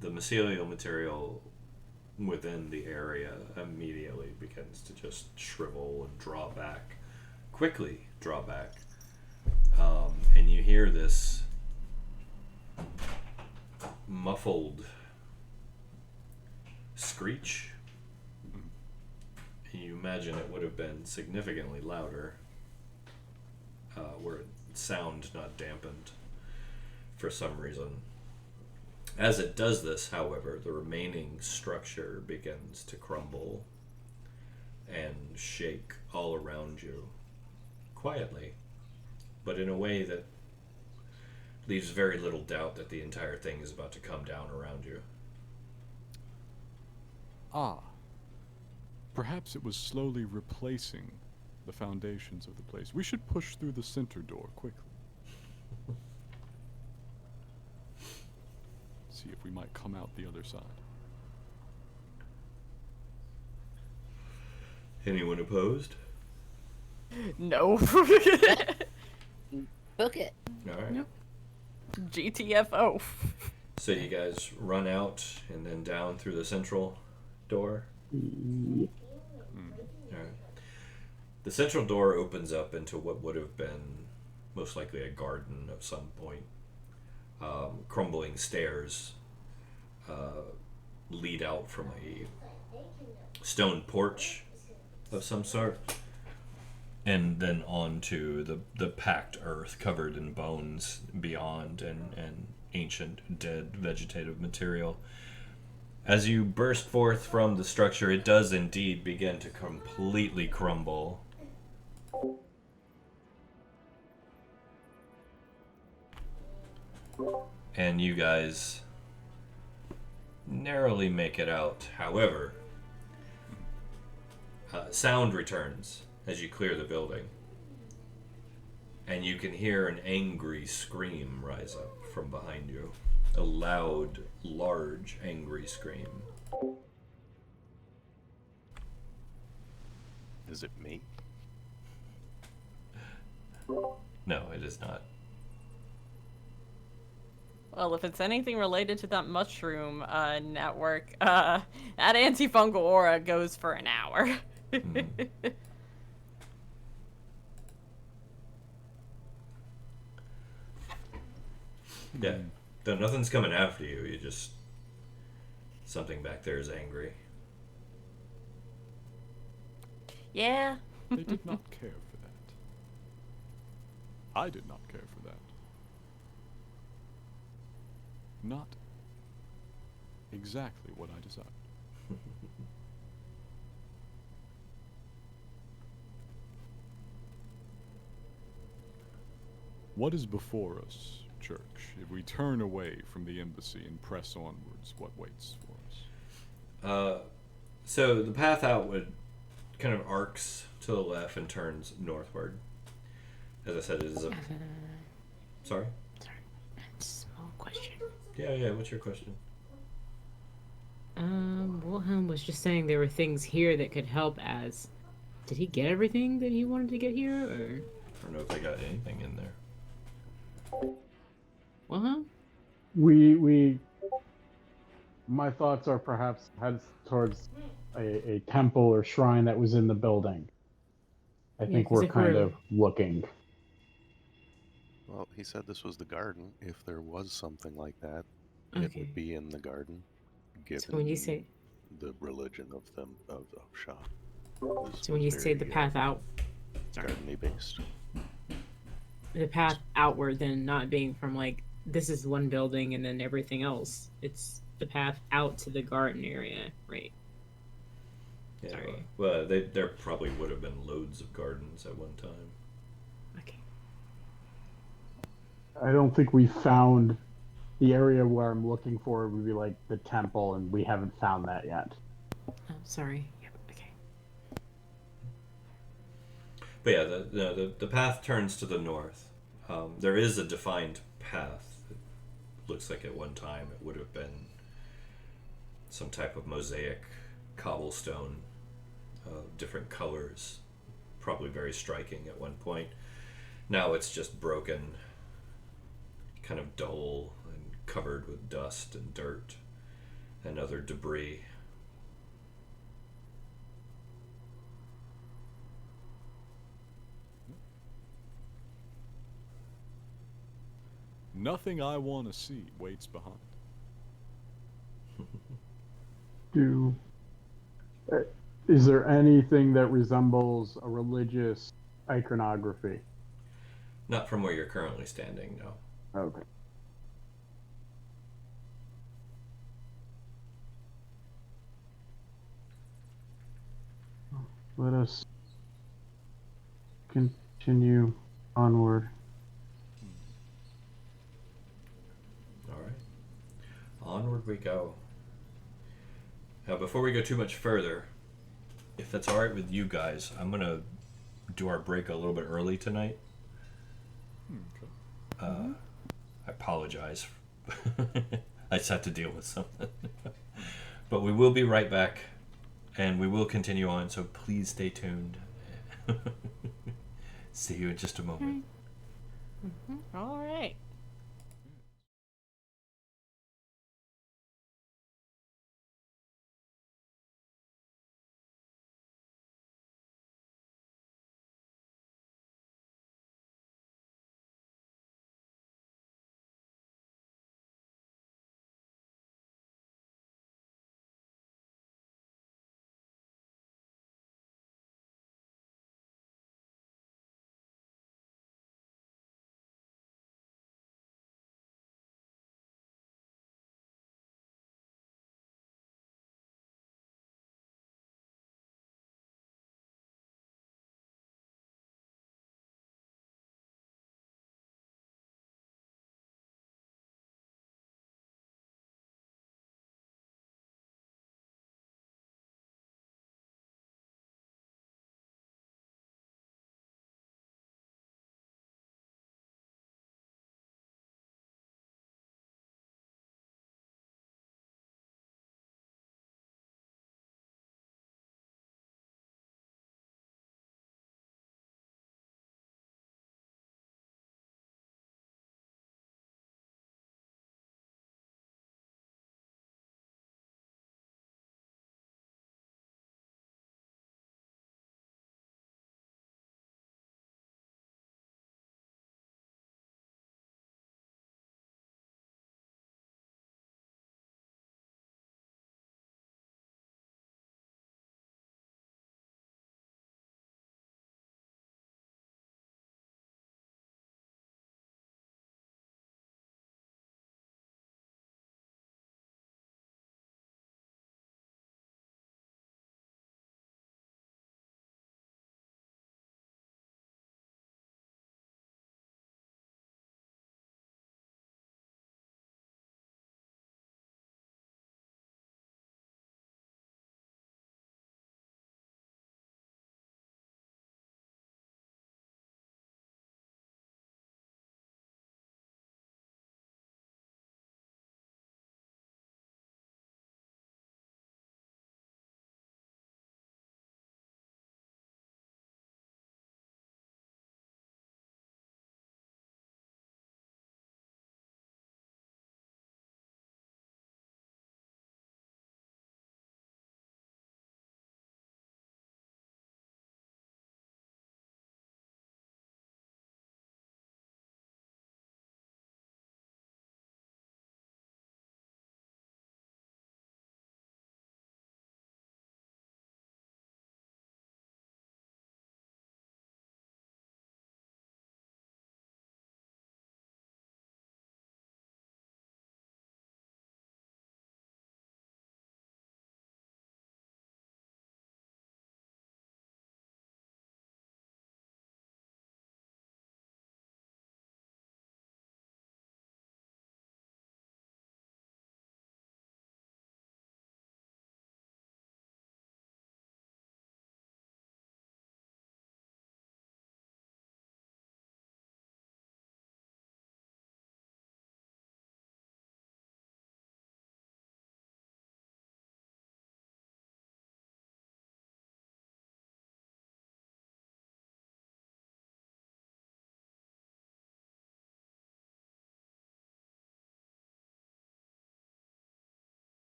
Speaker 1: The mycelial material within the area immediately begins to just shrivel and draw back. Quickly draw back. And you hear this muffled screech. And you imagine it would have been significantly louder were sound not dampened for some reason. As it does this, however, the remaining structure begins to crumble and shake all around you, quietly, but in a way that leaves very little doubt that the entire thing is about to come down around you.
Speaker 2: Ah. Perhaps it was slowly replacing the foundations of the place. We should push through the center door quickly. See if we might come out the other side.
Speaker 1: Anyone opposed?
Speaker 3: No.
Speaker 6: Book it.
Speaker 1: Alright.
Speaker 3: Nope. GTFO.
Speaker 1: So you guys run out and then down through the central door? Alright. The central door opens up into what would have been most likely a garden of some point. Crumbling stairs lead out from a stone porch of some sort, and then onto the packed earth covered in bones beyond and ancient dead vegetative material. As you burst forth from the structure, it does indeed begin to completely crumble. and you guys narrowly make it out. However, sound returns as you clear the building, and you can hear an angry scream rise up from behind you. A loud, large, angry scream.
Speaker 5: Is it me?
Speaker 1: No, it is not.
Speaker 3: Well, if it's anything related to that mushroom network, that antifungal aura goes for an hour.
Speaker 1: Yeah. Though nothing's coming after you, you just... Something back there is angry.
Speaker 3: Yeah.
Speaker 2: They did not care for that. I did not care for that. Not exactly what I desired. What is before us, Church? If we turn away from the embassy and press onwards, what waits for us?
Speaker 1: So the path outward kind of arcs to the left and turns northward. As I said, it is a... Sorry?
Speaker 7: Sorry. Small question.
Speaker 1: Yeah, what's your question?
Speaker 7: Wilhelm was just saying there were things here that could help as... Did he get everything that he wanted to get here, or...?
Speaker 1: I don't know if they got anything in there.
Speaker 7: Wilhelm?
Speaker 4: My thoughts are perhaps heads towards a temple or shrine that was in the building. I think
Speaker 7: 'cause
Speaker 4: we're
Speaker 7: if
Speaker 4: kind
Speaker 7: we're-
Speaker 4: of looking.
Speaker 5: Well, he said this was the garden. If there was something like that, it
Speaker 7: Okay.
Speaker 5: would be in the garden, given
Speaker 7: So when you say...
Speaker 5: the religion of them of Shah.
Speaker 7: So when you say the path out...
Speaker 5: Garden-y based.
Speaker 7: The path outward then not being from, like, this is one building and then everything else. It's the path out to the garden area, right?
Speaker 1: Yeah,
Speaker 7: Sorry.
Speaker 1: well, there probably would have been loads of gardens at one time.
Speaker 7: Okay.
Speaker 4: I don't think we found the area where I'm looking for would be like the temple, and we haven't found that yet.
Speaker 7: Oh, sorry. Yep, okay.
Speaker 1: But yeah, the path turns to the north. There is a defined path. It looks like at one time it would have been some type of mosaic cobblestone, different colors, probably very striking at one point. Now it's just broken, kind of dull and covered with dust and dirt and other debris.
Speaker 2: Nothing I want to see waits behind.
Speaker 4: Is there anything that resembles a religious iconography?
Speaker 1: Not from where you're currently standing, no.
Speaker 4: Okay. Let us continue onward.
Speaker 1: All right. Onward we go. Now, before we go too much further, if that's all right with you guys, I'm going to do our break a little bit early tonight.
Speaker 2: Okay.
Speaker 1: I apologize. I just had to deal with something. But we will be right back, and we will continue on, so please stay tuned. See you in just a moment.
Speaker 3: All right.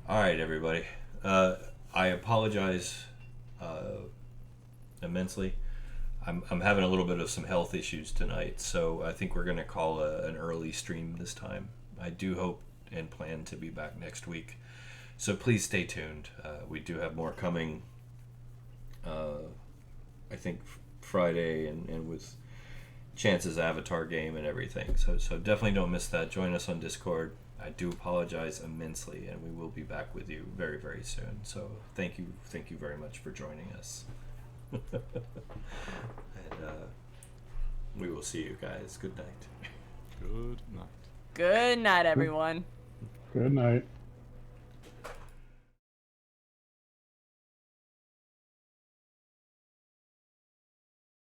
Speaker 1: All right, everybody. I apologize immensely. I'm having a little bit of some health issues tonight, so I think we're going to call an early stream this time. I do hope and plan to be back next week, so please stay tuned. We do have more coming. I think Friday and with Chance's Avatar game and everything. So definitely don't miss that. Join us on Discord. I do apologize immensely, and we will be back with you very, very soon. So thank you very much for joining us. And we will see you guys. Good night.
Speaker 2: Good night.
Speaker 3: Good night, everyone.
Speaker 4: Good night.